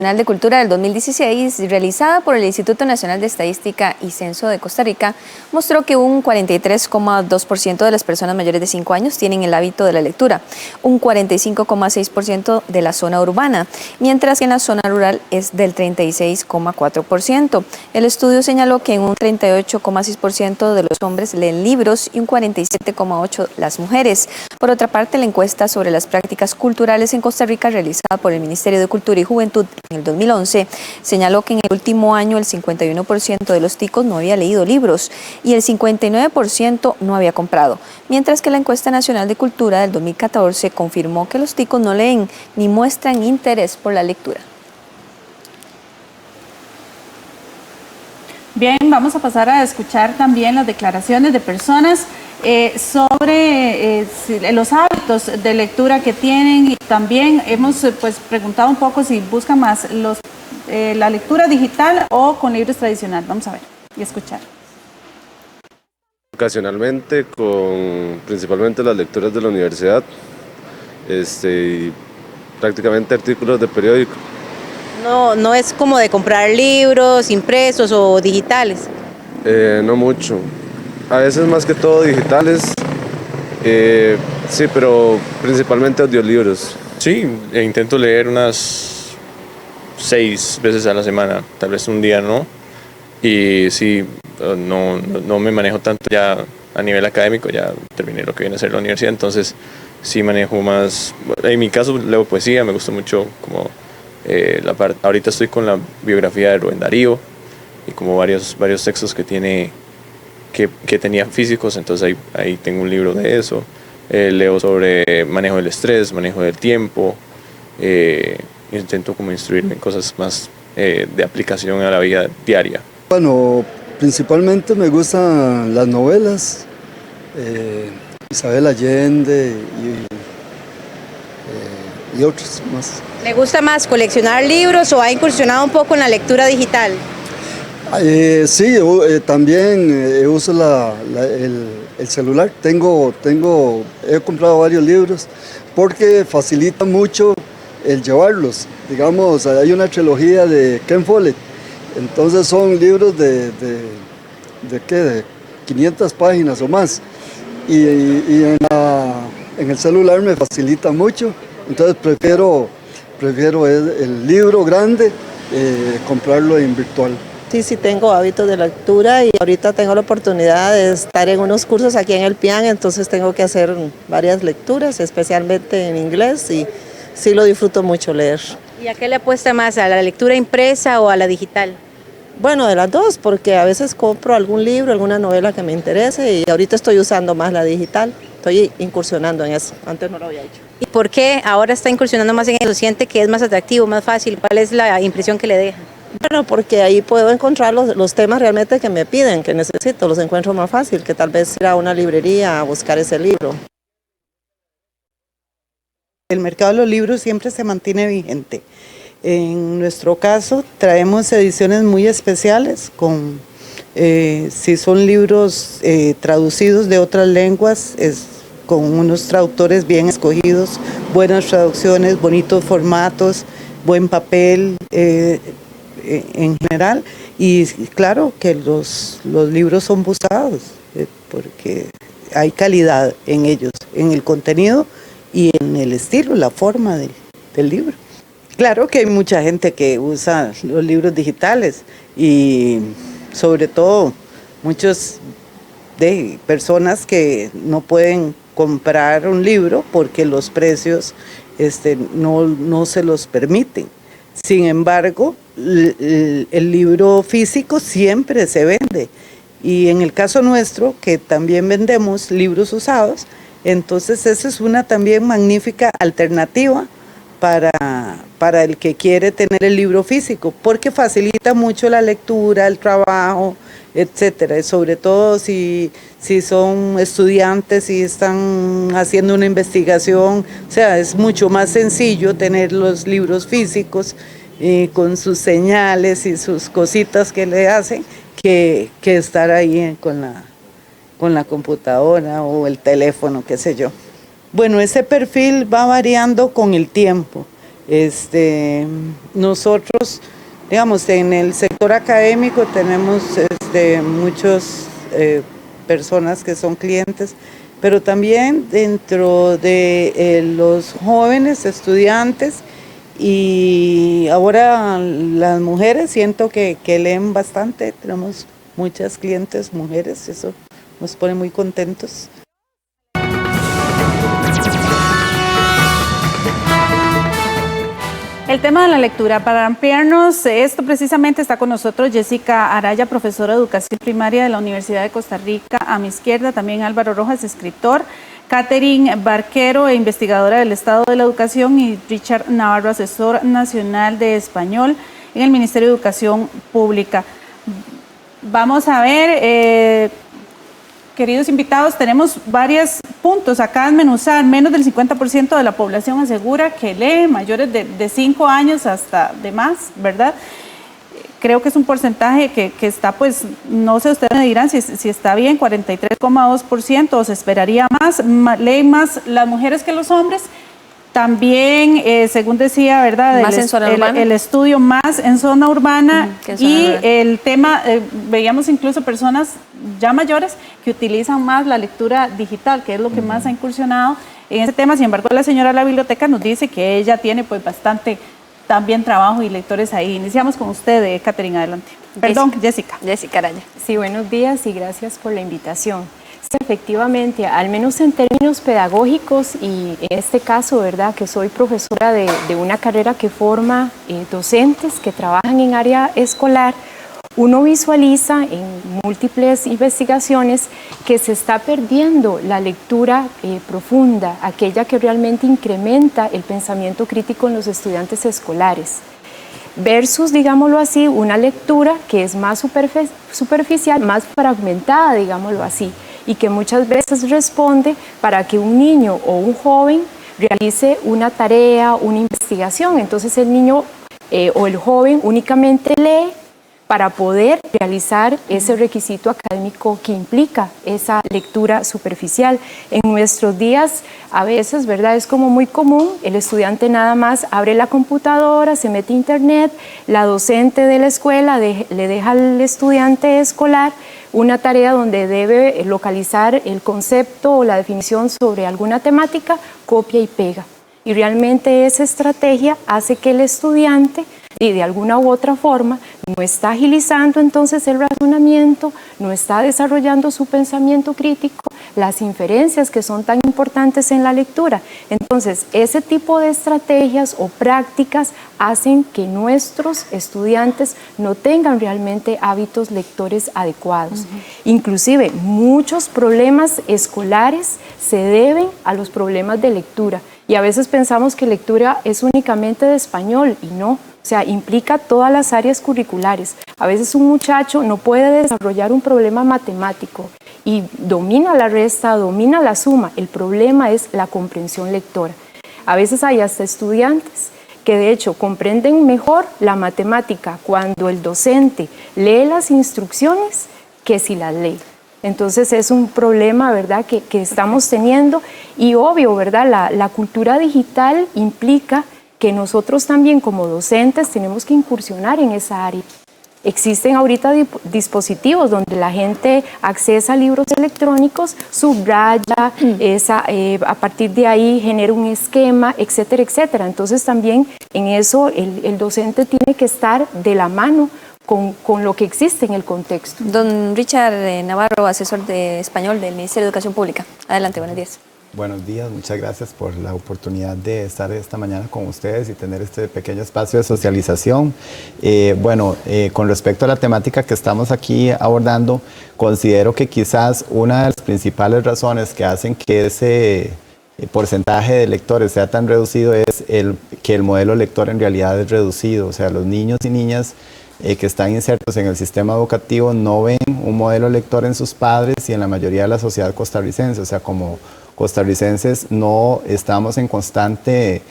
Nacional de Cultura del 2016, realizada por el Instituto Nacional de Estadística y Censo de Costa Rica, mostró que un 43,2% de las personas mayores de 5 años tienen el hábito de la lectura, un 45,6% de la zona urbana, mientras que en la zona rural es del 36,4%. El estudio señaló que un 38,6% de los hombres leen libros y un 47,8% las mujeres. Por otra parte, la encuesta sobre las prácticas culturales en Costa Rica, realizada por el Ministerio de Cultura y Juventud en el 2011, señaló que en el último año el 51% de los ticos no había leído libros y el 59% no había comprado, mientras que la encuesta nacional de cultura del 2014 confirmó que los ticos no leen ni muestran interés por la lectura. Bien, vamos a pasar a escuchar también las declaraciones de personas sobre los hábitos de lectura que tienen, y también hemos preguntado un poco si buscan más la lectura digital o con libros tradicionales. Vamos a ver y escuchar. Ocasionalmente con principalmente las lecturas de la universidad, y prácticamente artículos de periódico. No es como de comprar libros impresos o digitales. No mucho. A veces más que todo digitales, sí, pero principalmente audiolibros. Sí, intento leer unas 6 veces a la semana, tal vez un día no. Y sí, no me manejo tanto ya a nivel académico, ya terminé lo que viene a ser la universidad, entonces sí manejo más. En mi caso leo poesía, me gusta mucho como ahorita estoy con la biografía de Rubén Darío y como varios textos que tenía físicos, entonces ahí tengo un libro de eso. Leo sobre manejo del estrés, manejo del tiempo, intento como instruirme en cosas más de aplicación a la vida diaria. Bueno, principalmente me gustan las novelas, Isabel Allende y otros más. ¿Le gusta más coleccionar libros o ha incursionado un poco en la lectura digital? Sí, también uso el celular. He comprado varios libros porque facilita mucho el llevarlos. Digamos, hay una trilogía de Ken Follett, entonces son libros de 500 páginas o más. Y en el celular me facilita mucho, entonces prefiero el libro grande, comprarlo en virtual. Sí, tengo hábitos de lectura y ahorita tengo la oportunidad de estar en unos cursos aquí en el PIAN, entonces tengo que hacer varias lecturas, especialmente en inglés, y sí lo disfruto mucho leer. ¿Y a qué le apuesta más, a la lectura impresa o a la digital? Bueno, de las dos, porque a veces compro algún libro, alguna novela que me interese, y ahorita estoy usando más la digital, estoy incursionando en eso, antes no lo había hecho. ¿Y por qué ahora está incursionando más en eso? ¿Siente que es más atractivo, más fácil? ¿Cuál es la impresión que le deja? Bueno, porque ahí puedo encontrar los temas realmente que me piden, que necesito, los encuentro más fácil que tal vez ir a una librería a buscar ese libro. El mercado de los libros siempre se mantiene vigente. En nuestro caso traemos ediciones muy especiales, si son libros traducidos de otras lenguas, con unos traductores bien escogidos, buenas traducciones, bonitos formatos, buen papel, en general, y claro que los libros son buscados porque hay calidad en ellos, en el contenido y en el estilo, la forma del libro. Claro que hay mucha gente que usa los libros digitales y sobre todo muchas de personas que no pueden comprar un libro porque los precios no se los permiten. Sin embargo, el libro físico siempre se vende, y en el caso nuestro, que también vendemos libros usados, entonces esa es una también magnífica alternativa para el que quiere tener el libro físico, porque facilita mucho la lectura, el trabajo, etcétera, y sobre todo si son estudiantes y están haciendo una investigación, o sea, es mucho más sencillo tener los libros físicos con sus señales y sus cositas que le hacen que estar ahí con la computadora o el teléfono, qué sé yo. Bueno, ese perfil va variando con el tiempo. Nosotros, digamos, en el sector académico tenemos muchas personas que son clientes, pero también dentro de los jóvenes estudiantes y ahora las mujeres siento que leen bastante, tenemos muchas clientes mujeres, eso nos pone muy contentos. El tema de la lectura, para ampliarnos esto precisamente está con nosotros Jessica Araya, profesora de educación primaria de la Universidad de Costa Rica. A mi izquierda también Álvaro Rojas, escritor, Catherine Barquero, investigadora del Estado de la Educación, y Richard Navarro, asesor nacional de español en el Ministerio de Educación Pública. Vamos a ver, queridos invitados, tenemos varios puntos acá a desmenuzar. Menos del 50% de la población asegura que lee, mayores de 5 años hasta de más, ¿verdad? Creo que es un porcentaje que está, pues, no sé, ustedes me dirán si está bien, 43,2%, o se esperaría más. Leen más las mujeres que los hombres. También, según decía, ¿verdad? Más en zona urbana. El estudio más en zona urbana, y el tema, veíamos incluso personas ya mayores que utilizan más la lectura digital, que es lo que más ha incursionado en ese tema. Sin embargo, la señora de la biblioteca nos dice que ella tiene pues bastante también trabajo y lectores ahí. Iniciamos con usted, Catherine, adelante. Perdón, Jessica. Jessica Araya. Sí, buenos días y gracias por la invitación. Efectivamente, al menos en términos pedagógicos, y en este caso, ¿verdad?, que soy profesora de una carrera que forma docentes que trabajan en área escolar, uno visualiza en múltiples investigaciones que se está perdiendo la lectura profunda, aquella que realmente incrementa el pensamiento crítico en los estudiantes escolares, versus, digámoslo así, una lectura que es más superficial, más fragmentada, digámoslo así, y que muchas veces responde para que un niño o un joven realice una tarea, una investigación. Entonces el niño o el joven únicamente lee para poder realizar ese requisito académico que implica esa lectura superficial. En nuestros días, a veces, ¿verdad?, es como muy común, el estudiante nada más abre la computadora, se mete a internet, la docente de la escuela le deja al estudiante escolar una tarea donde debe localizar el concepto o la definición sobre alguna temática, copia y pega. Y realmente esa estrategia hace que el estudiante, y de alguna u otra forma, no está agilizando entonces el razonamiento, no está desarrollando su pensamiento crítico, las inferencias que son tan importantes en la lectura. Entonces, ese tipo de estrategias o prácticas hacen que nuestros estudiantes no tengan realmente hábitos lectores adecuados. Inclusive, muchos problemas escolares se deben a los problemas de lectura. Y a veces pensamos que lectura es únicamente de español, y no. O sea, implica todas las áreas curriculares. A veces un muchacho no puede desarrollar un problema matemático y domina la resta, domina la suma. El problema es la comprensión lectora. A veces hay hasta estudiantes que de hecho comprenden mejor la matemática cuando el docente lee las instrucciones que si las lee. Entonces es un problema, ¿verdad?, que estamos teniendo, y obvio, ¿verdad?, la cultura digital implica que nosotros también como docentes tenemos que incursionar en esa área. Existen ahorita dispositivos donde la gente accesa a libros electrónicos, subraya, a partir de ahí genera un esquema, etcétera, etcétera. Entonces también en eso el docente tiene que estar de la mano con lo que existe en el contexto. Don Richard Navarro, asesor de español del Ministerio de Educación Pública. Adelante, buenos días. Buenos días, muchas gracias por la oportunidad de estar esta mañana con ustedes y tener este pequeño espacio de socialización. Con respecto a la temática que estamos aquí abordando, considero que quizás una de las principales razones que hacen que ese porcentaje de lectores sea tan reducido es que el modelo lector en realidad es reducido. O sea, los niños y niñas que están insertos en el sistema educativo no ven un modelo lector en sus padres y en la mayoría de la sociedad costarricense. O sea, como costarricenses no estamos en constante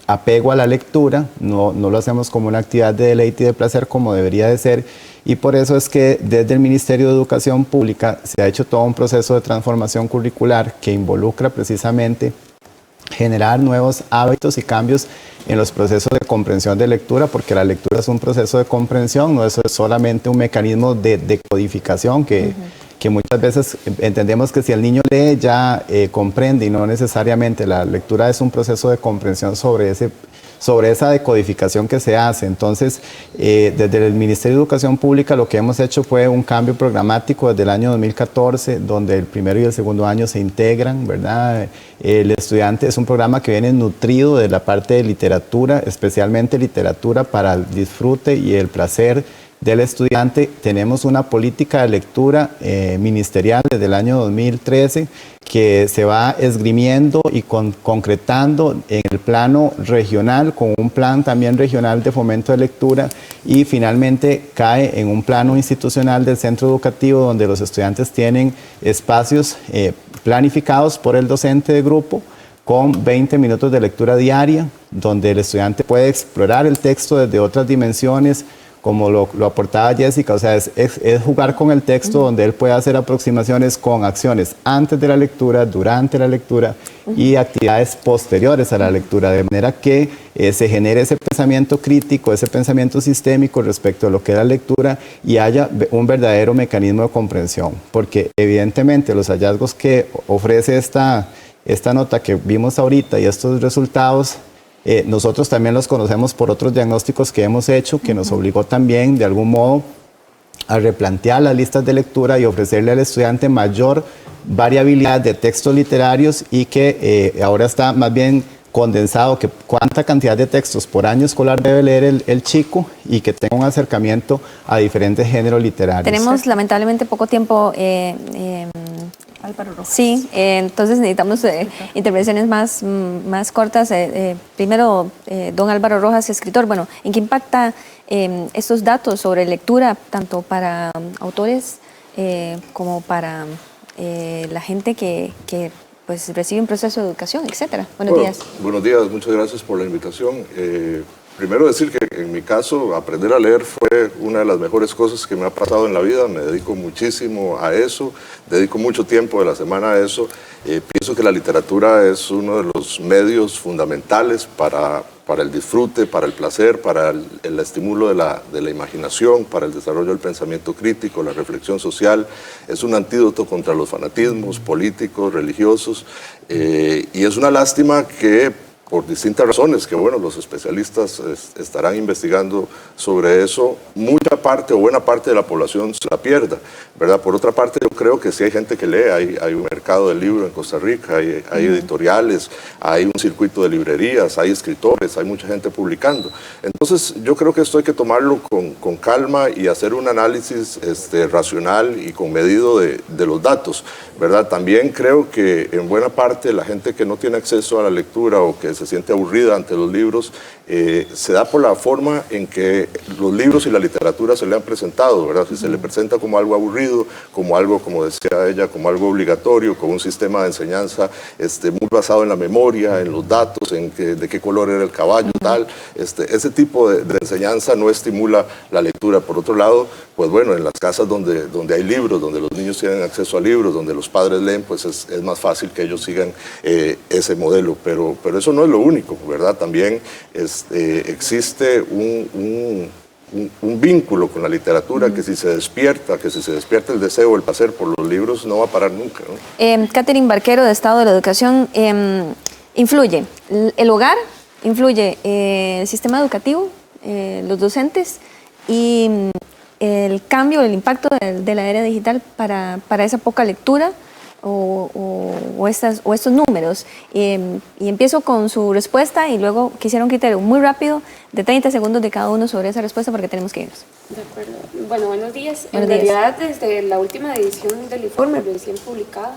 apego a la lectura, no lo hacemos como una actividad de deleite y de placer como debería de ser, y por eso es que desde el Ministerio de Educación Pública se ha hecho todo un proceso de transformación curricular que involucra precisamente generar nuevos hábitos y cambios en los procesos de comprensión de lectura, porque la lectura es un proceso de comprensión, no es solamente un mecanismo de decodificación que muchas veces entendemos que si el niño lee ya comprende, y no necesariamente. La lectura es un proceso de comprensión sobre esa decodificación que se hace. Entonces, desde el Ministerio de Educación Pública lo que hemos hecho fue un cambio programático desde el año 2014, donde el primero y el segundo año se integran, ¿verdad? El estudiante es un programa que viene nutrido de la parte de literatura, especialmente literatura para el disfrute y el placer del estudiante. Tenemos una política de lectura ministerial desde el año 2013 que se va esgrimiendo y concretando en el plano regional, con un plan también regional de fomento de lectura, y finalmente cae en un plano institucional del centro educativo, donde los estudiantes tienen espacios planificados por el docente de grupo, con 20 minutos de lectura diaria, donde el estudiante puede explorar el texto desde otras dimensiones, como lo aportaba Jessica. O sea, es jugar con el texto, donde él puede hacer aproximaciones con acciones antes de la lectura, durante la lectura y actividades posteriores a la lectura, de manera que se genere ese pensamiento crítico, ese pensamiento sistémico respecto a lo que es la lectura, y haya un verdadero mecanismo de comprensión, porque evidentemente los hallazgos que ofrece esta nota que vimos ahorita y estos resultados, nosotros también los conocemos por otros diagnósticos que hemos hecho, que nos obligó también de algún modo a replantear las listas de lectura y ofrecerle al estudiante mayor variabilidad de textos literarios, y que ahora está más bien condensado, que cuánta cantidad de textos por año escolar debe leer el chico, y que tenga un acercamiento a diferentes géneros literarios. Tenemos lamentablemente poco tiempo. Álvaro Rojas. Sí, entonces necesitamos intervenciones más cortas. Primero, don Álvaro Rojas, escritor. Bueno, ¿en qué impacta estos datos sobre lectura, tanto para autores como para la gente que pues recibe un proceso de educación, etcétera? Buenos días. Buenos días, muchas gracias por la invitación. Primero decir que en mi caso aprender a leer fue una de las mejores cosas que me ha pasado en la vida. Me dedico muchísimo a eso, dedico mucho tiempo de la semana a eso. Pienso que la literatura es uno de los medios fundamentales para el disfrute, para el placer, para el estímulo de la imaginación, para el desarrollo del pensamiento crítico, la reflexión social. Es un antídoto contra los fanatismos políticos, religiosos, y es una lástima que, por distintas razones, que bueno, los especialistas estarán investigando sobre eso, mucha parte o buena parte de la población se la pierda, ¿verdad? Por otra parte, yo creo que sí hay gente que lee, hay un mercado del libro en Costa Rica, hay editoriales, hay un circuito de librerías, hay escritores, hay mucha gente publicando. Entonces, yo creo que esto hay que tomarlo con calma y hacer un análisis racional y comedido de los datos, ¿verdad? También creo que en buena parte la gente que no tiene acceso a la lectura o que se siente aburrida ante los libros, se da por la forma en que los libros y la literatura se le han presentado, ¿verdad? Si se le presenta como algo aburrido, como algo, como decía ella, como algo obligatorio, con un sistema de enseñanza muy basado en la memoria, en los datos, de qué color era el caballo, tal. Ese tipo de enseñanza no estimula la lectura. Por otro lado, pues bueno, en las casas donde hay libros, donde los niños tienen acceso a libros, donde los padres leen, pues es más fácil que ellos sigan ese modelo. Pero eso no es lo único, ¿verdad? También existe un vínculo con la literatura que si se despierta el deseo, el placer por los libros, no va a parar nunca, ¿no? Catherine Barquero, de Estado de la Educación, influye el hogar, influye el sistema educativo, los docentes, y el cambio, el impacto de la era digital para esa poca lectura o estos números. Y empiezo con su respuesta, y luego quisiera un criterio muy rápido de 30 segundos de cada uno sobre esa respuesta, porque tenemos que irnos. De acuerdo. Bueno, buenos días. Buenos en días. realidad, desde la última edición del informe recién publicada,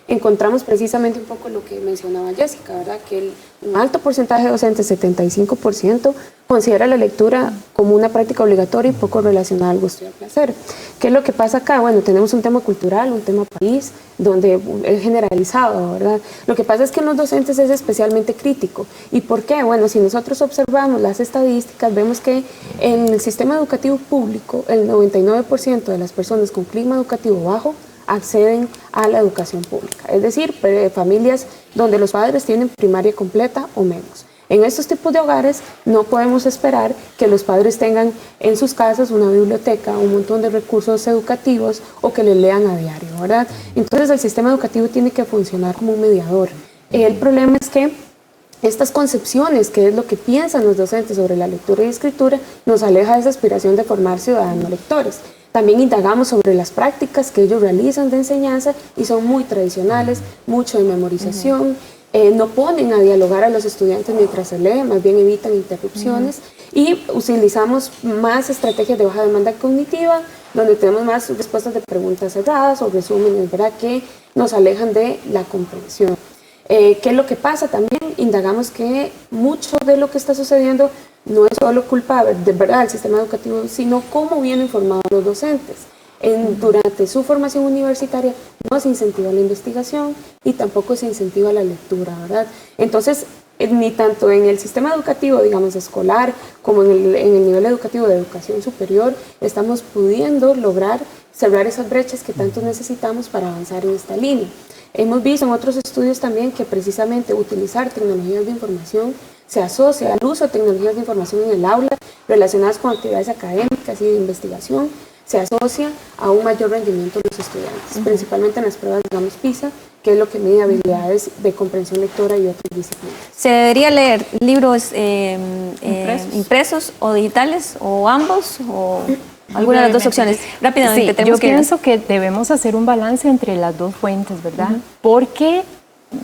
encontramos precisamente un poco lo que mencionaba Jessica, ¿verdad? Que un alto porcentaje de docentes, 75%, considera la lectura como una práctica obligatoria y poco relacionada al gusto y al placer. ¿Qué es lo que pasa acá? Bueno, tenemos un tema cultural, un tema país, donde es generalizado, ¿verdad? Lo que pasa es que en los docentes es especialmente crítico. ¿Y por qué? Bueno, si nosotros observamos las estadísticas, vemos que en el sistema educativo público, el 99% de las personas con clima educativo bajo acceden a la educación pública, es decir, familias donde los padres tienen primaria completa o menos. En estos tipos de hogares no podemos esperar que los padres tengan en sus casas una biblioteca, un montón de recursos educativos o que les lean a diario, ¿verdad? Entonces el sistema educativo tiene que funcionar como un mediador. El problema es que estas concepciones, que es lo que piensan los docentes sobre la lectura y escritura, nos aleja de esa aspiración de formar ciudadanos lectores. También indagamos sobre las prácticas que ellos realizan de enseñanza y son muy tradicionales, mucho de memorización, no ponen a dialogar a los estudiantes mientras se lee, más bien evitan interrupciones y utilizamos más estrategias de baja demanda cognitiva, donde tenemos más respuestas de preguntas cerradas o resúmenes, ¿verdad?, que nos alejan de la comprensión. ¿Qué es lo que pasa? También indagamos que mucho de lo que está sucediendo no es solo culpa de verdad del sistema educativo, sino cómo vienen informados los docentes. Durante su formación universitaria no se incentiva la investigación y tampoco se incentiva la lectura, ¿verdad? Entonces, ni tanto en el sistema educativo, digamos, escolar, como en el nivel educativo de educación superior, estamos pudiendo lograr cerrar esas brechas que tanto necesitamos para avanzar en esta línea. Hemos visto en otros estudios también que precisamente utilizar tecnologías de información se asocia al uso de tecnologías de información en el aula relacionadas con actividades académicas y de investigación, se asocia a un mayor rendimiento de los estudiantes, principalmente en las pruebas, digamos, PISA, que es lo que mide habilidades de comprensión lectora y otras disciplinas. ¿Se debería leer libros impresos o digitales, o ambos, o alguna de las dos opciones? Rápidamente, sí, yo pienso que debemos hacer un balance entre las dos fuentes, ¿verdad? Porque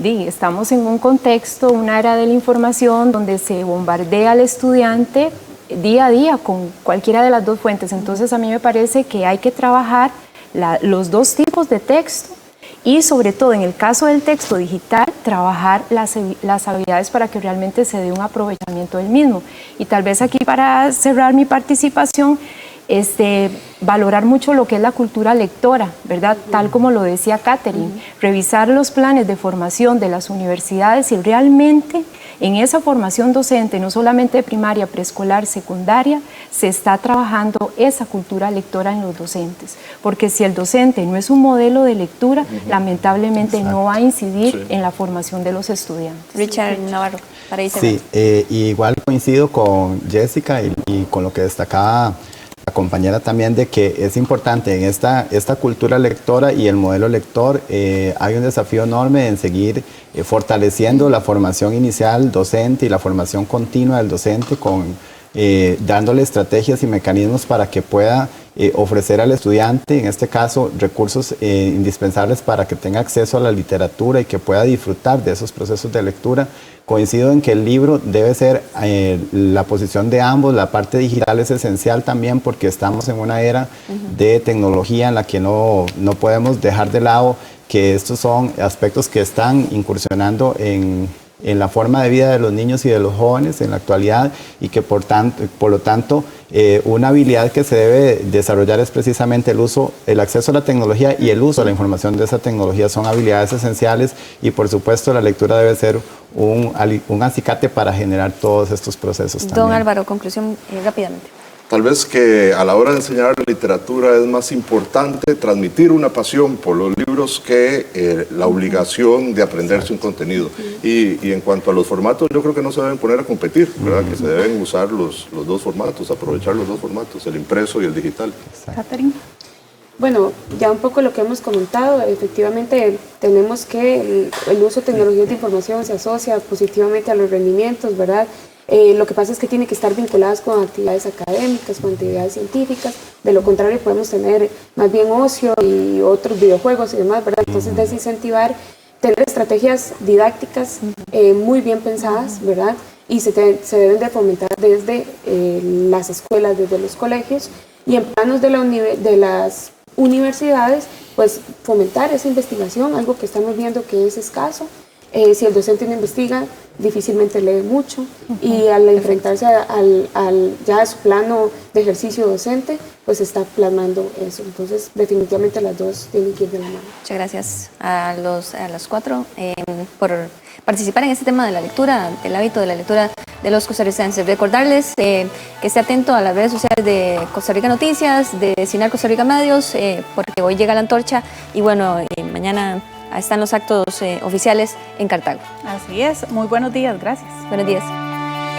estamos en un contexto, una era de la información, donde se bombardea al estudiante día a día con cualquiera de las dos fuentes. Entonces a mí me parece que hay que trabajar los dos tipos de texto y sobre todo en el caso del texto digital, trabajar las habilidades para que realmente se dé un aprovechamiento del mismo. Y tal vez aquí, para cerrar mi participación, valorar mucho lo que es la cultura lectora, ¿verdad? Tal como lo decía Catherine, revisar los planes de formación de las universidades y realmente en esa formación docente, no solamente de primaria, preescolar, secundaria, se está trabajando esa cultura lectora en los docentes. Porque si el docente no es un modelo de lectura, lamentablemente no va a incidir en la formación de los estudiantes. Richard Navarro, para ir Sí, igual coincido con Jessica y con lo que destacaba la compañera también, de que es importante en esta cultura lectora y el modelo lector. Hay un desafío enorme en seguir fortaleciendo la formación inicial docente y la formación continua del docente, dándole estrategias y mecanismos para que pueda ofrecer al estudiante, en este caso, recursos indispensables para que tenga acceso a la literatura y que pueda disfrutar de esos procesos de lectura. Coincido en que el libro debe ser la posición de ambos. La parte digital es esencial también porque estamos en una era de tecnología en la que no podemos dejar de lado que estos son aspectos que están incursionando en la forma de vida de los niños y de los jóvenes en la actualidad, y que por lo tanto una habilidad que se debe desarrollar es precisamente el acceso a la tecnología y el uso de la información de esa tecnología. Son habilidades esenciales y por supuesto la lectura debe ser un acicate para generar todos estos procesos también. Don Álvaro, conclusión rápidamente. Tal vez que a la hora de enseñar literatura es más importante transmitir una pasión por los libros que la obligación de aprenderse un contenido. Y en cuanto a los formatos, yo creo que no se deben poner a competir, ¿verdad? Que se deben usar los dos formatos, aprovechar los dos formatos, el impreso y el digital. Catherine. Bueno, ya un poco lo que hemos comentado, efectivamente tenemos que el uso de tecnologías de información se asocia positivamente a los rendimientos, ¿verdad? Lo que pasa es que tiene que estar vinculadas con actividades académicas, con actividades científicas. De lo contrario podemos tener más bien ocio y otros videojuegos y demás, ¿verdad? Entonces desincentivar, tener estrategias didácticas muy bien pensadas, ¿verdad? Y se deben de fomentar desde las escuelas, desde los colegios, y en planos de las universidades, pues fomentar esa investigación, algo que estamos viendo que es escaso. Si el docente no investiga, difícilmente lee mucho, y al enfrentarse ya a su plano de ejercicio docente, pues está plasmando eso. Entonces, definitivamente las dos tienen que ir de la mano. Muchas gracias a las cuatro por participar en este tema de la lectura, el hábito de la lectura de los costarricenses. Recordarles que esté atento a las redes sociales de Costa Rica Noticias, de CINAR Costa Rica Medios, porque hoy llega la antorcha y bueno, mañana están los actos oficiales en Cartago. Así es, muy buenos días, gracias. Buenos días.